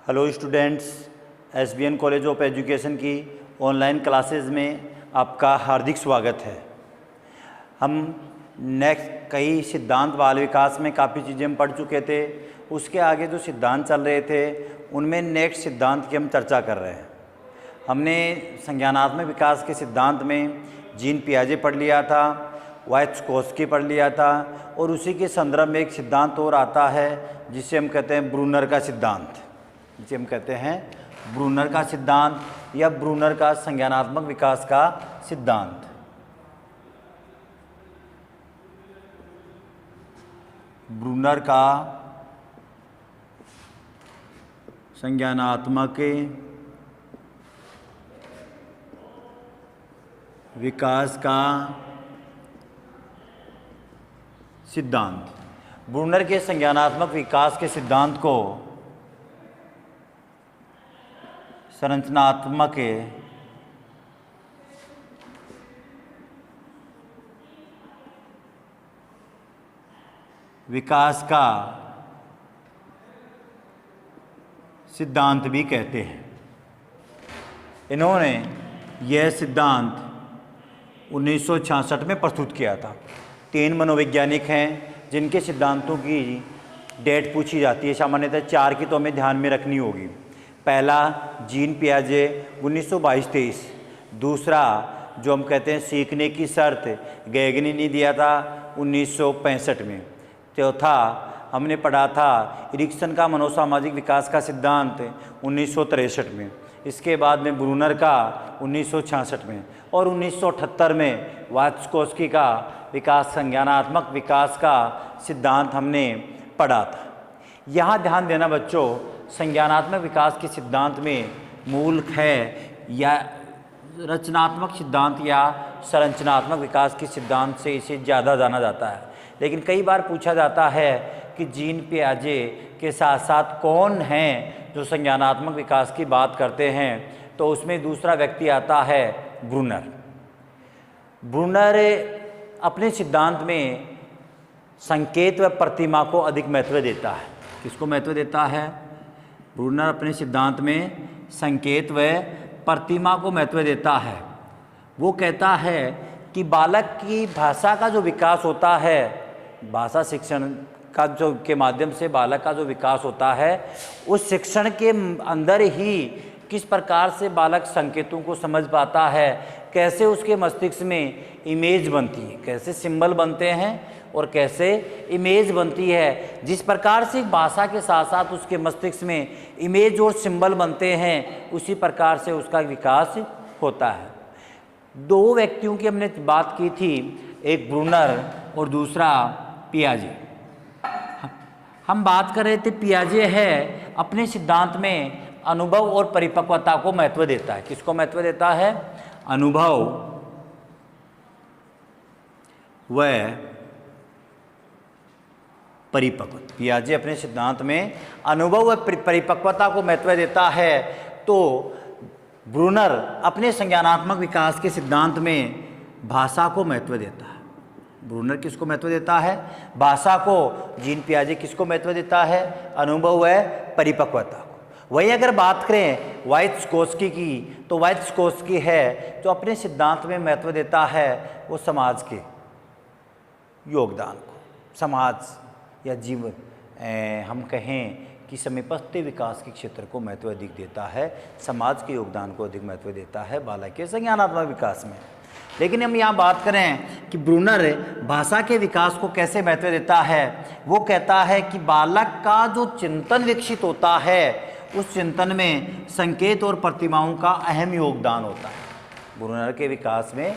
Hello students, SBN college of education की online classes में आपका हार्दिक स्वागत है। हम नेक्स्ट कई सिद्धांत बाल विकास में काफ़ी चीज़ें हम पढ़ चुके थे। उसके आगे जो सिद्धांत चल रहे थे उनमें नेक्स्ट सिद्धांत की हम चर्चा कर रहे हैं। हमने संज्ञानात्मक विकास के सिद्धांत में जीन पियाजे पढ़ लिया था, वाइत्स्कोस्की पढ़ लिया था और उसी के संदर्भ में एक सिद्धांत और आता है जिसे हम कहते हैं ब्रूनर का सिद्धांत, जिसे हम कहते हैं ब्रूनर का सिद्धांत या ब्रूनर का संज्ञानात्मक विकास का सिद्धांत। ब्रूनर का संज्ञानात्मक विकास का सिद्धांत। ब्रूनर के संज्ञानात्मक विकास के सिद्धांत को संरचनात्मक विकास का सिद्धांत भी कहते हैं। इन्होंने यह सिद्धांत 1966 में प्रस्तुत किया था। 3 मनोवैज्ञानिक हैं जिनके सिद्धांतों की डेट पूछी जाती है। सामान्यतः 4 की तो हमें ध्यान में रखनी होगी। पहला जीन पियाजे 1922-23, दूसरा जो हम कहते हैं सीखने की शर्त गैगनी ने दिया था 1965 में, चौथा हमने पढ़ा था इरिक्सन का मनोसामाजिक विकास का सिद्धांत 1963 में, इसके बाद में ब्रूनर का 1966 में और 1978 में वाइत्स्कोस्की का विकास संज्ञानात्मक विकास का सिद्धांत हमने पढ़ा था। यहाँ ध्यान देना बच्चों, संज्ञानात्मक विकास के सिद्धांत में मूल है या रचनात्मक सिद्धांत या संरचनात्मक विकास के सिद्धांत से इसे ज़्यादा जाना जाता है। लेकिन कई बार पूछा जाता है कि जीन पियाजे के साथ साथ कौन हैं जो संज्ञानात्मक विकास की बात करते हैं, तो उसमें दूसरा व्यक्ति आता है ब्रूनर। ब्रूनर अपने सिद्धांत में संकेत व प्रतिमा को अधिक महत्व देता है। किसको महत्व देता है? ब्रूनर अपने सिद्धांत में संकेत व प्रतिमा को महत्व देता है। वो कहता है कि बालक की भाषा का जो विकास होता है, भाषा शिक्षण का जो के माध्यम से बालक का जो विकास होता है, उस शिक्षण के अंदर ही किस प्रकार से बालक संकेतों को समझ पाता है, कैसे उसके मस्तिष्क में इमेज बनती है, कैसे सिंबल बनते हैं और कैसे इमेज बनती है। जिस प्रकार से भाषा के साथ साथ उसके मस्तिष्क में इमेज और सिंबल बनते हैं, उसी प्रकार से उसका विकास होता है। 2 व्यक्तियों की हमने बात की थी, एक ब्रूनर और दूसरा पियाजे। हम बात कर रहे थे पियाजे है अपने सिद्धांत में अनुभव और परिपक्वता को महत्व देता है। किसको महत्व देता है? अनुभव व परिपक्वता। पियाजे अपने सिद्धांत में अनुभव व परिपक्वता को महत्व देता है, तो ब्रूनर अपने संज्ञानात्मक विकास के सिद्धांत में भाषा को महत्व देता है। ब्रूनर किसको महत्व देता है? भाषा को। जीन पियाजे किसको महत्व देता है? अनुभव व परिपक्वता को। वही अगर बात करें वाइत्स्कोस्की की, तो वाइत्स्कोस्की है जो अपने सिद्धांत में महत्व देता है वो समाज के योगदान को, समाज या जीवन हम कहें कि समीपस्थ विकास के क्षेत्र को महत्व अधिक देता है, समाज के योगदान को अधिक महत्व देता है बालक के संज्ञानात्मक विकास में। लेकिन हम यहाँ बात करें कि ब्रूनर भाषा के विकास को कैसे महत्व देता है, वो कहता है कि बालक का जो चिंतन विकसित होता है उस चिंतन में संकेत और प्रतिमाओं का अहम योगदान होता है। ब्रूनर के विकास में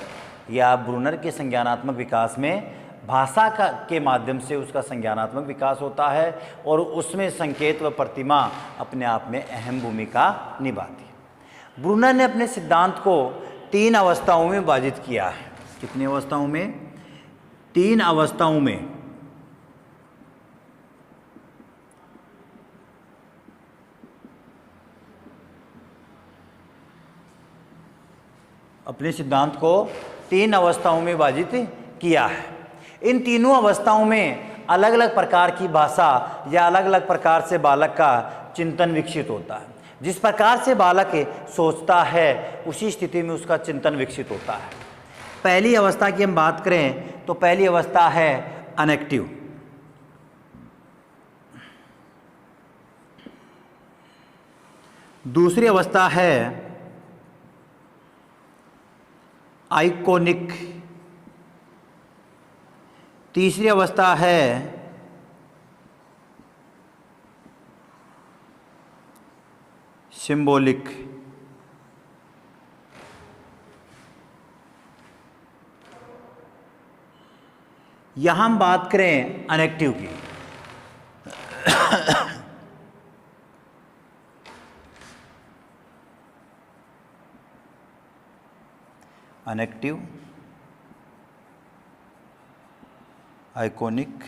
या ब्रूनर के संज्ञानात्मक विकास में भाषा के माध्यम से उसका संज्ञानात्मक विकास होता है और उसमें संकेत व प्रतिमा अपने आप में अहम भूमिका निभाती है। ब्रूनर ने अपने सिद्धांत को 3 अवस्थाओं में विभाजित किया है। कितनी अवस्थाओं में? 3 अवस्थाओं में। अपने सिद्धांत को 3 अवस्थाओं में विभाजित किया है। इन तीनों अवस्थाओं में अलग अलग प्रकार की भाषा या अलग अलग प्रकार से बालक का चिंतन विकसित होता है। जिस प्रकार से बालक सोचता है उसी स्थिति में उसका चिंतन विकसित होता है। पहली अवस्था की हम बात करें तो पहली अवस्था है अनएक्टिव। दूसरी अवस्था है आइकोनिक। तीसरी अवस्था है सिंबॉलिक। यहां हम बात करें अनएक्टिव की। अनएक्टिव, आइकोनिक,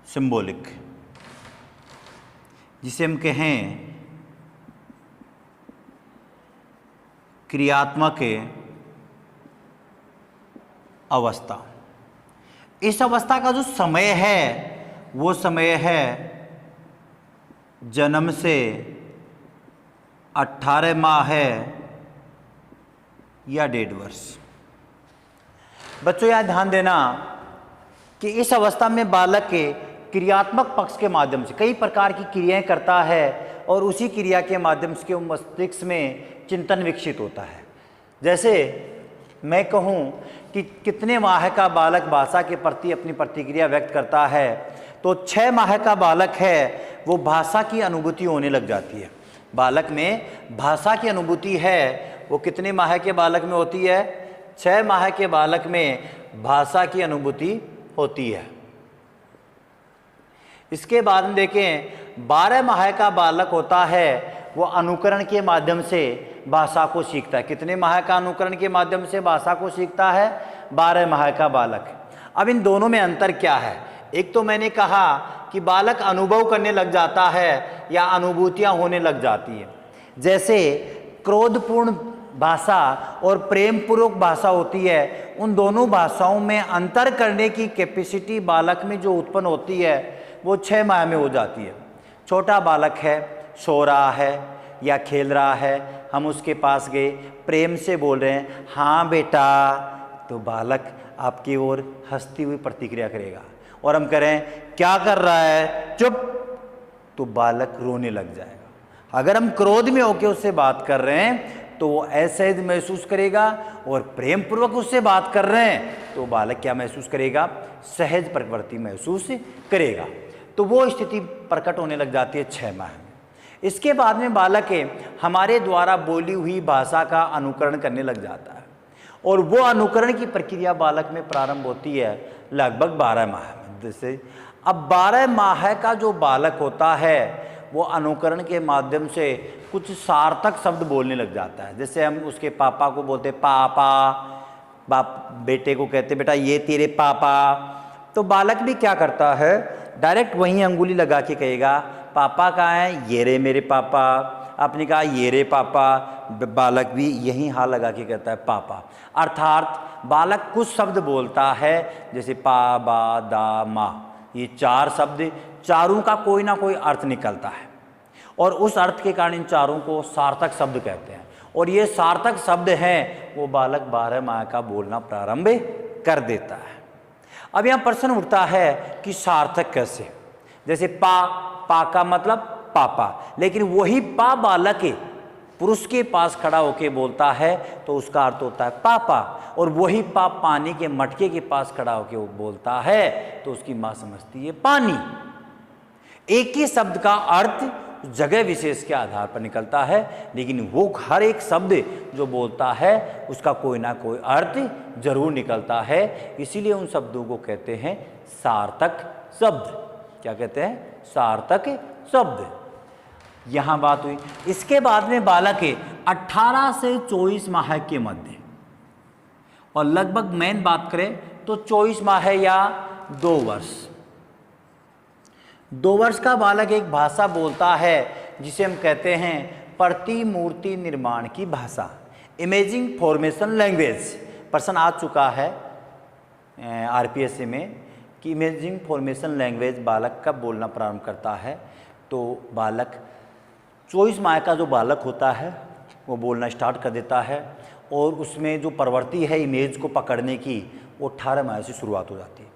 सिंबॉलिक, जिसे हम कहें क्रियात्मक अवस्था। इस अवस्था का जो समय है वो समय है जन्म से 18 माह है या 1.5 वर्ष। बच्चों यह ध्यान देना कि इस अवस्था में बालक के क्रियात्मक पक्ष के माध्यम से कई प्रकार की क्रियाएं करता है और उसी क्रिया के माध्यम से मस्तिष्क में चिंतन विकसित होता है। जैसे मैं कहूँ कि कितने माह का बालक भाषा के प्रति अपनी प्रतिक्रिया व्यक्त करता है, तो 6 माह का बालक है वो भाषा की अनुभूति होने लग जाती है। बालक में भाषा की अनुभूति है वो कितने माह के बालक में होती है? 6 माह के बालक में भाषा की अनुभूति होती है। इसके बाद में देखें 12 माह का बालक होता है वो अनुकरण के माध्यम से भाषा को सीखता है। कितने माह का अनुकरण के माध्यम से भाषा को सीखता है? 12 माह का बालक। अब इन दोनों में अंतर क्या है? एक तो मैंने कहा कि बालक अनुभव करने लग जाता है या अनुभूतियां होने लग जाती है। जैसे क्रोधपूर्ण भाषा और प्रेमपूर्वक भाषा होती है, उन दोनों भाषाओं में अंतर करने की कैपेसिटी बालक में जो उत्पन्न होती है वो 6 माह में हो जाती है। छोटा बालक है, सो रहा है या खेल रहा है, हम उसके पास गए, प्रेम से बोल रहे हैं हाँ बेटा, तो बालक आपकी ओर हंसती हुई प्रतिक्रिया करेगा। और हम करें क्या कर रहा है, चुप, तो बालक रोने लग जाएगा। अगर हम क्रोध में होकर उससे बात कर रहे हैं तो वो असहज महसूस करेगा, और प्रेम पूर्वक उससे बात कर रहे हैं तो बालक क्या महसूस करेगा? सहज प्रवृत्ति महसूस करेगा। तो वो स्थिति प्रकट होने लग जाती है 6 माह में। इसके बाद में बालक हमारे द्वारा बोली हुई भाषा का अनुकरण करने लग जाता है, और वो अनुकरण की प्रक्रिया बालक में प्रारंभ होती है लगभग 12 माह में। जैसे अब 12 माह का जो बालक होता है वो अनुकरण के माध्यम से कुछ सार्थक शब्द बोलने लग जाता है। जैसे हम उसके पापा को बोलते पापा, बाप बेटे को कहते बेटा ये तेरे पापा, तो बालक भी क्या करता है? डायरेक्ट वहीं अंगुली लगा के कहेगा पापा कहाँ है? ये रे मेरे पापा। आपने कहा ये रे पापा, बालक भी यहीं हाथ लगा के कहता है पापा। अर्थात बालक कुछ शब्द बोलता है जैसे पा, बा, दा, मा, ये 4 शब्द, चारों का कोई ना कोई अर्थ निकलता है, और उस अर्थ के कारण इन चारों को सार्थक शब्द कहते हैं। और ये सार्थक शब्द हैं वो बालक 12 माह का बोलना प्रारंभ कर देता है। अब यहाँ प्रश्न उठता है कि सार्थक कैसे? जैसे पा का मतलब पापा, लेकिन वही पा बालक पुरुष के पास खड़ा होके बोलता है तो उसका अर्थ होता है पापा, और वही पा पानी के मटके के पास खड़ा होके वो बोलता है तो उसकी माँ समझती है पानी। एक ही शब्द का अर्थ जगह विशेष के आधार पर निकलता है, लेकिन वो हर एक शब्द जो बोलता है उसका कोई ना कोई अर्थ जरूर निकलता है। इसीलिए उन शब्दों को कहते हैं सार्थक शब्द। क्या कहते हैं? सार्थक शब्द। यहाँ बात हुई। इसके बाद में बालक 18 से 24 माह के मध्य, और लगभग मेन बात करें तो 24 माह या 2 वर्ष। 2 वर्ष का बालक एक भाषा बोलता है जिसे हम कहते हैं प्रतिमूर्ति निर्माण की भाषा, इमेजिंग फॉर्मेशन लैंग्वेज। प्रश्न आ चुका है आरपीएससी में कि इमेजिंग फॉर्मेशन लैंग्वेज बालक कब बोलना प्रारंभ करता है। तो बालक 24 माह का जो बालक होता है वो बोलना स्टार्ट कर देता है, और उसमें जो प्रवृत्ति है इमेज को पकड़ने की वो 18 माह से शुरुआत हो जाती है।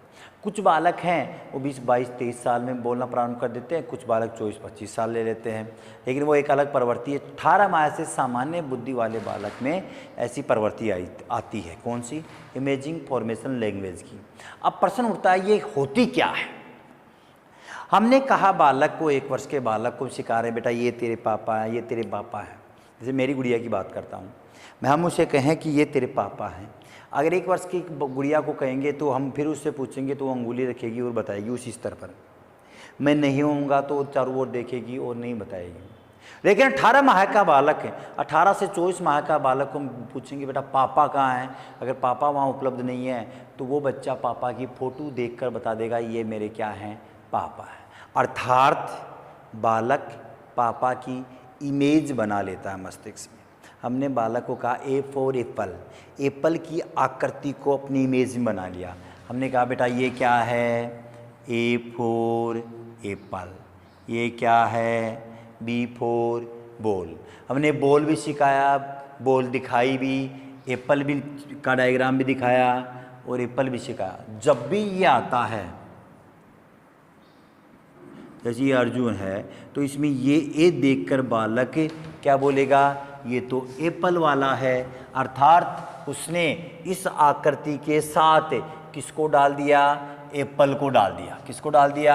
कुछ बालक हैं वो 20, 22, 23 साल में बोलना प्रारंभ कर देते हैं, कुछ बालक 24, 25 साल ले लेते हैं, लेकिन वो एक अलग प्रवृत्ति है। 18 माह से सामान्य बुद्धि वाले बालक में ऐसी प्रवृत्ति आती है। कौन सी? इमेजिंग फॉर्मेशन लैंग्वेज की। अब प्रश्न उठता है ये होती क्या है। हमने कहा बालक को, 1 वर्ष के बालक को सिखा रहे बेटा ये तेरे पापा है, ये तेरे पापा है। जैसे मेरी गुड़िया की बात करता हूँ, हम उसे कहें कि ये तेरे पापा हैं। अगर 1 वर्ष की गुड़िया को कहेंगे तो हम फिर उससे पूछेंगे तो वो अंगुली रखेगी और बताएगी उसी स्तर पर। मैं नहीं होऊंगा तो चारों ओर देखेगी और नहीं बताएगी। लेकिन 18 माह का बालक है, 18 से 24 माह का बालक को हम पूछेंगे बेटा पापा कहाँ हैं। अगर पापा वहाँ उपलब्ध नहीं है तो वो बच्चा पापा की फ़ोटो देखकर बता देगा ये मेरे क्या हैं, पापा है। अर्थात बालक पापा की इमेज बना लेता है मस्तिष्क में। हमने बालक को कहा ए फॉर एप्पल, एप्पल की आकृति को अपनी इमेज में बना लिया। हमने कहा बेटा ये क्या है, ए फॉर एप्पल। ये क्या है, बी फॉर बॉल। हमने बॉल भी सिखाया, बॉल दिखाई भी, एप्पल भी का डायग्राम भी दिखाया और एप्पल भी सिखाया। जब भी ये आता है, जैसे ये अर्जुन है तो इसमें ये ए देखकर बालक क्या बोलेगा, ये तो एप्पल वाला है। अर्थात उसने इस आकृति के साथ किसको डाल दिया, एप्पल को डाल दिया। किसको डाल दिया,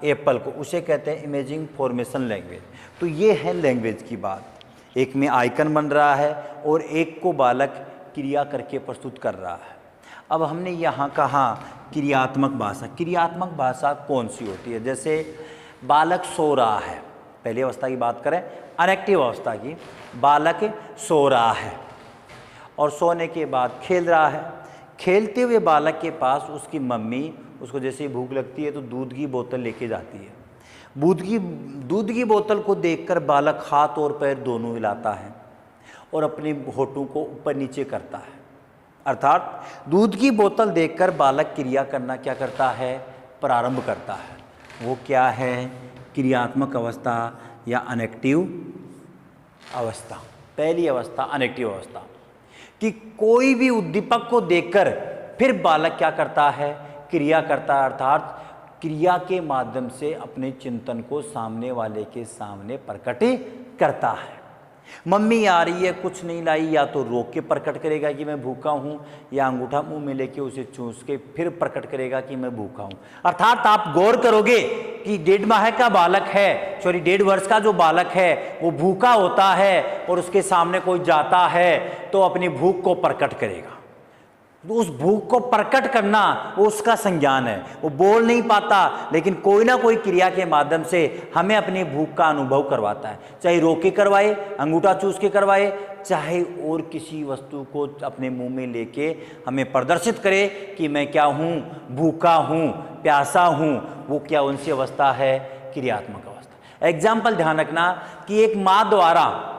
एप्पल को। उसे कहते हैं इमेजिंग फॉर्मेशन लैंग्वेज। तो ये है लैंग्वेज की बात। एक में आइकन बन रहा है और एक को बालक क्रिया करके प्रस्तुत कर रहा है। अब हमने यहाँ कहा क्रियात्मक भाषा। क्रियात्मक भाषा कौन सी होती है? जैसे बालक सो रहा है, पहली अवस्था की बात करें, अनएक्टिव अवस्था की। बालक सो रहा है और सोने के बाद खेल रहा है। खेलते हुए बालक के पास उसकी मम्मी, उसको जैसे ही भूख लगती है तो दूध की बोतल लेके जाती है। दूध की बोतल को देखकर बालक हाथ और पैर दोनों हिलाता है और अपने होठों को ऊपर नीचे करता है। अर्थात दूध की बोतल देखकर बालक क्रिया करना क्या करता है, प्रारंभ करता है। वो क्या है, क्रियात्मक अवस्था या अनएक्टिव अवस्था। पहली अवस्था अनएक्टिव अवस्था, कि कोई भी उद्दीपक को देखकर फिर बालक क्या करता है, क्रिया करता है। अर्थात क्रिया के माध्यम से अपने चिंतन को सामने वाले के सामने प्रकट करता है। मम्मी आ रही है, कुछ नहीं लाई, या तो रोक के प्रकट करेगा कि मैं भूखा हूँ, या अंगूठा मुंह में लेके उसे चूस के फिर प्रकट करेगा कि मैं भूखा हूँ। अर्थात आप गौर करोगे कि 1.5 माह का बालक है, 1.5 वर्ष का जो बालक है वो भूखा होता है और उसके सामने कोई जाता है तो अपनी भूख को प्रकट करेगा। तो उस भूख को प्रकट करना वो उसका संज्ञान है। वो बोल नहीं पाता, लेकिन कोई ना कोई क्रिया के माध्यम से हमें अपनी भूख का अनुभव करवाता है। चाहे रोक के करवाए, अंगूठा चूस के करवाए, चाहे और किसी वस्तु को अपने मुंह में लेके हमें प्रदर्शित करे कि मैं क्या हूँ, भूखा हूँ, प्यासा हूँ। वो क्या उनसी अवस्था है, क्रियात्मक अवस्था। एग्जाम्पल ध्यान रखना कि एक माँ द्वारा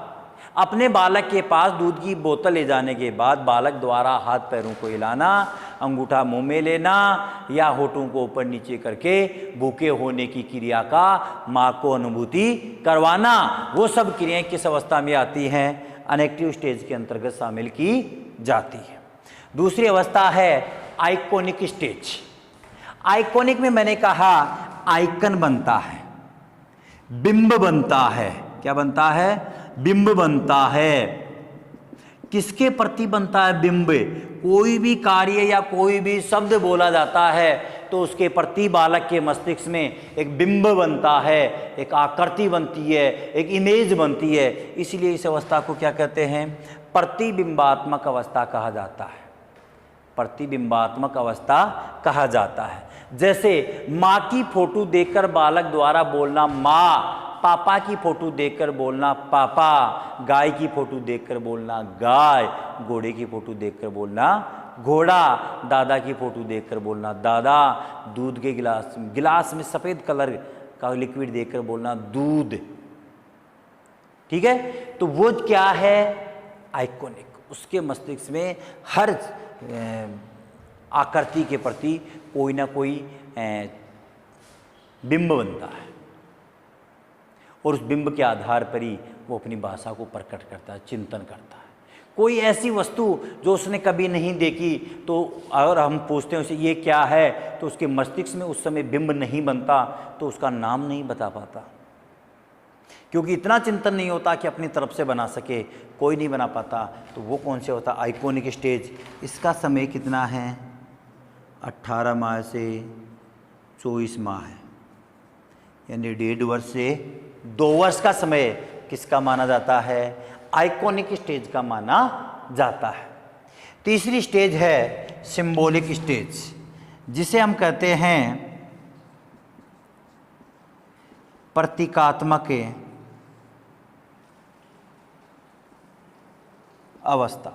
अपने बालक के पास दूध की बोतल ले जाने के बाद बालक द्वारा हाथ पैरों को हिलाना, अंगूठा मुंह में लेना या होठों को ऊपर नीचे करके भूखे होने की क्रिया का माँ को अनुभूति करवाना, वो सब क्रियाएं किस अवस्था में आती हैं, अनएक्टिव स्टेज के अंतर्गत शामिल की जाती है। दूसरी अवस्था है आइकॉनिक स्टेज। आइकॉनिक में मैंने कहा आइकन बनता है, बिंब बनता है। क्या बनता है, बिंब बनता है। किसके प्रति बनता है बिंब? कोई भी कार्य या कोई भी शब्द बोला जाता है तो उसके प्रति बालक के मस्तिष्क में एक बिंब बनता है, एक आकृति बनती है, एक इमेज बनती है। इसलिए इस अवस्था को क्या कहते हैं, प्रतिबिंबात्मक अवस्था कहा जाता है। प्रतिबिंबात्मक अवस्था कहा जाता है। जैसे माँ की फोटो देखकर बालक द्वारा बोलना माँ, पापा की फोटो देखकर बोलना पापा, गाय की फोटो देखकर बोलना गाय, घोड़े की फोटो देखकर बोलना घोड़ा, दादा की फोटो देखकर बोलना दादा, दूध के गिलास में सफ़ेद कलर का लिक्विड देखकर बोलना दूध। ठीक है, तो वो क्या है, आइकॉनिक। उसके मस्तिष्क में हर आकृति के प्रति कोई ना कोई बिंब बनता है और उस बिंब के आधार पर ही वो अपनी भाषा को प्रकट करता है, चिंतन करता है। कोई ऐसी वस्तु जो उसने कभी नहीं देखी, तो अगर हम पूछते हैं उसे ये क्या है, तो उसके मस्तिष्क में उस समय बिंब नहीं बनता, तो उसका नाम नहीं बता पाता, क्योंकि इतना चिंतन नहीं होता कि अपनी तरफ से बना सके, कोई नहीं बना पाता। तो वो कौन से होता? Iconic stage. इसका समय कितना है? 18 माह से 24 माह है, यानी 1.5 वर्ष से 2 वर्ष का समय किसका माना जाता है? आइकॉनिक स्टेज का माना जाता है। तीसरी स्टेज है सिंबॉलिक स्टेज, जिसे हम कहते हैं प्रतीकात्मक अवस्था।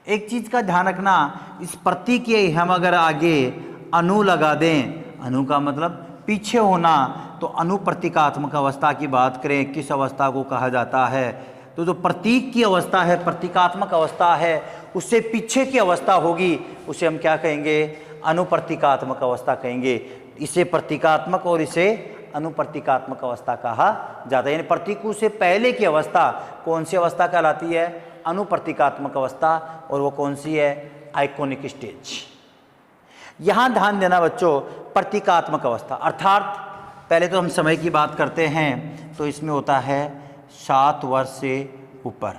एक चीज का ध्यान रखना, इस प्रतीक के हम अगर आगे अनु लगा दें, अनु का मतलब पीछे होना, तो अनुप्रतीकात्मक अवस्था की बात करें, किस अवस्था को कहा जाता है? तो जो प्रतीक की अवस्था है, प्रतीकात्मक अवस्था है, उससे पीछे की अवस्था होगी, उसे हम क्या कहेंगे? अनुप्रतीकात्मक अवस्था कहेंगे। इसे प्रतीकात्मक और इसे अनुप्रतीकात्मक अवस्था कहा जाता है। यानी प्रतीकों से पहले की अवस्था कौन सी अवस्था कहलाती है? अनुप्रतीकात्मक अवस्था। और वो कौन सी है? Iconic stage. यहाँ ध्यान देना बच्चों, प्रतीकात्मक अवस्था अर्थात पहले तो हम समय की बात करते हैं, तो इसमें होता है 7 वर्ष से ऊपर।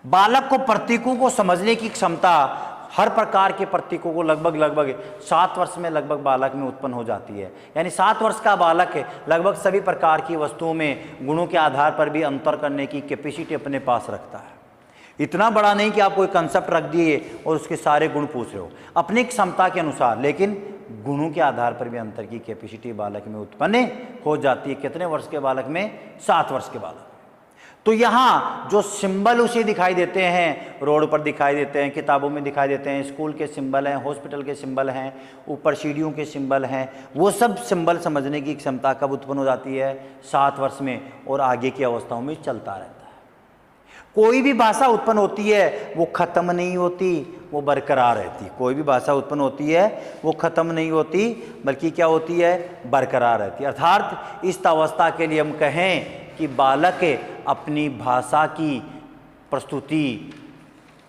बालक को प्रतीकों को समझने की क्षमता, हर प्रकार के प्रतीकों को लगभग 7 वर्ष में लगभग बालक में उत्पन्न हो जाती है। यानी 7 वर्ष का बालक लगभग सभी प्रकार की वस्तुओं में गुणों के आधार पर भी अंतर करने की कैपेसिटी अपने पास रखता है। इतना बड़ा नहीं कि आप कोई कंसेप्ट रख दिए और उसके सारे गुण पूछ रहे हो, अपनी क्षमता के अनुसार, लेकिन गुणों के आधार पर भी अंतर की कैपेसिटी बालक में उत्पन्न हो जाती है। कितने वर्ष के बालक में? 7 वर्ष के बालक। तो यहाँ जो सिंबल उसे दिखाई देते हैं, रोड पर दिखाई देते हैं, किताबों में दिखाई देते हैं, स्कूल के सिंबल हैं, हॉस्पिटल के सिंबल हैं, ऊपर सीढ़ियों के सिंबल हैं, वो सब सिंबल समझने की क्षमता कब उत्पन्न हो जाती है? 7 वर्ष में, और आगे की अवस्थाओं में चलता रहता है। कोई भी भाषा उत्पन्न होती है वो खत्म नहीं होती, वो बरकरार रहती। कोई भी भाषा उत्पन्न होती है वो खत्म नहीं होती, बल्कि क्या होती है? बरकरार रहती है। अर्थात इस अवस्था के लिए हम कहें कि बालक अपनी भाषा की प्रस्तुति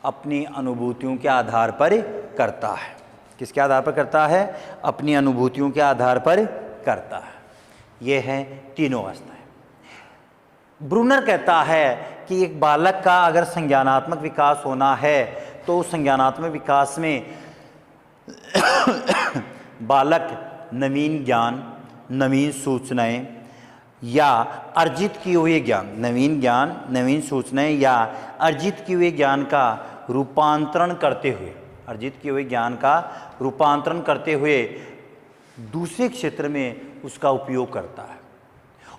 अपनी अनुभूतियों के आधार पर करता है। किसके आधार पर करता है? अपनी अनुभूतियों के आधार पर करता है। ये हैं तीनों अवस्थाएं। ब्रूनर कहता है कि एक बालक का अगर संज्ञानात्मक विकास होना है, तो उस संज्ञानात्मक विकास में बालक नवीन ज्ञान, नवीन सूचनाएं या अर्जित किए हुए ज्ञान, नवीन ज्ञान, नवीन सूचनाएं या अर्जित किए हुए ज्ञान का रूपांतरण करते हुए, अर्जित किए हुए ज्ञान का रूपांतरण करते हुए दूसरे क्षेत्र में उसका उपयोग करता है,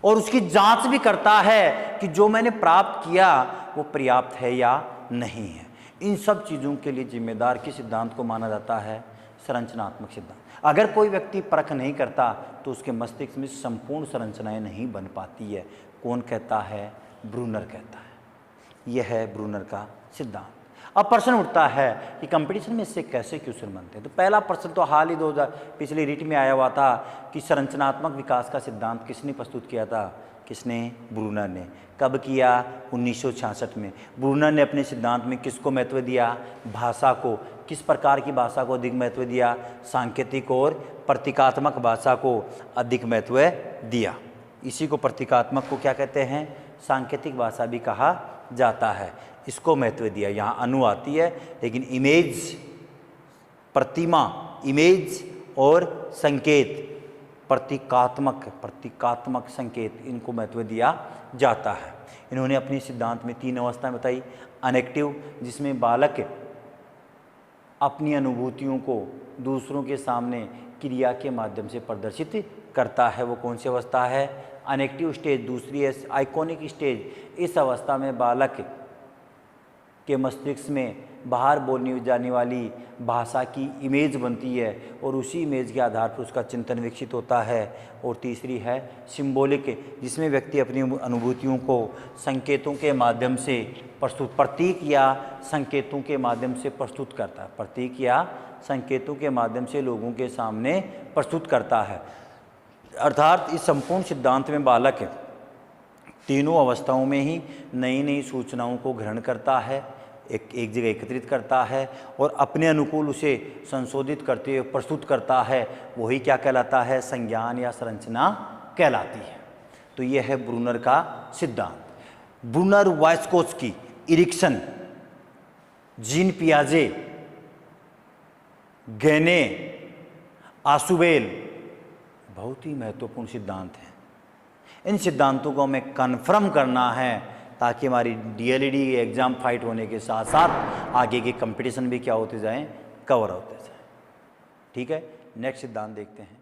और उसकी जांच भी करता है कि जो मैंने प्राप्त किया वो पर्याप्त है या नहीं है। इन सब चीज़ों के लिए जिम्मेदार किस सिद्धांत को माना जाता है? संरचनात्मक सिद्धांत। अगर कोई व्यक्ति परख नहीं करता तो उसके मस्तिष्क में संपूर्ण संरचनाएं नहीं बन पाती है। कौन कहता है? ब्रूनर कहता है। यह है ब्रूनर का सिद्धांत। अब प्रश्न उठता है कि कंपटीशन में इससे कैसे क्वेश्चन बनते हैं। तो पहला प्रश्न तो हाल ही 2000 पिछली रीट में आया हुआ था कि संरचनात्मक विकास का सिद्धांत किसने प्रस्तुत किया था? किसने? ब्रूनर ने। कब किया? 1966 में। ब्रूनर ने अपने सिद्धांत में किसको महत्व दिया? भाषा को। किस प्रकार की भाषा को अधिक महत्व दिया? सांकेतिक और प्रतीकात्मक भाषा को अधिक महत्व दिया। इसी को प्रतीकात्मक को क्या कहते हैं? सांकेतिक भाषा भी कहा जाता है। इसको महत्व दिया। यहाँ अनु आती है, लेकिन इमेज, प्रतिमा, इमेज और संकेत, प्रतीकात्मक संकेत, इनको महत्व दिया जाता है। इन्होंने अपने सिद्धांत में 3 अवस्थाएं बताई। अनेक्टिव, जिसमें बालक अपनी अनुभूतियों को दूसरों के सामने क्रिया के माध्यम से प्रदर्शित करता है, वो कौन सी अवस्था है? अनेक्टिव स्टेज। दूसरी है आइकॉनिक स्टेज। इस अवस्था में बालक के मस्तिष्क में बाहर बोलने जाने वाली भाषा की इमेज बनती है और उसी इमेज के आधार पर उसका चिंतन विकसित होता है। और तीसरी है सिंबॉलिक, जिसमें व्यक्ति अपनी अनुभूतियों को संकेतों के माध्यम से प्रतीक या संकेतों के माध्यम से प्रस्तुत करता है, प्रतीक या संकेतों के माध्यम से लोगों के सामने प्रस्तुत करता है। अर्थात इस संपूर्ण सिद्धांत में बालक तीनों अवस्थाओं में ही नई नई सूचनाओं को ग्रहण करता है, एक जगह एकत्रित करता है और अपने अनुकूल उसे संशोधित करते हुए प्रस्तुत करता है। वही क्या कहलाता है? संज्ञान या संरचना कहलाती है। तो यह है ब्रूनर का सिद्धांत। ब्रूनर, वाइस्कोस्की, इरिक्सन, जीन पियाजे, गैने, आसुबेल बहुत ही महत्वपूर्ण सिद्धांत हैं। इन सिद्धांतों को हमें कन्फर्म करना है ताकि हमारी डीएलईडी एग्ज़ाम फाइट होने के साथ साथ आगे के कंपटीशन भी क्या होते जाएं, कवर होते जाएं। ठीक है, नेक्स्ट सिद्धांत देखते हैं।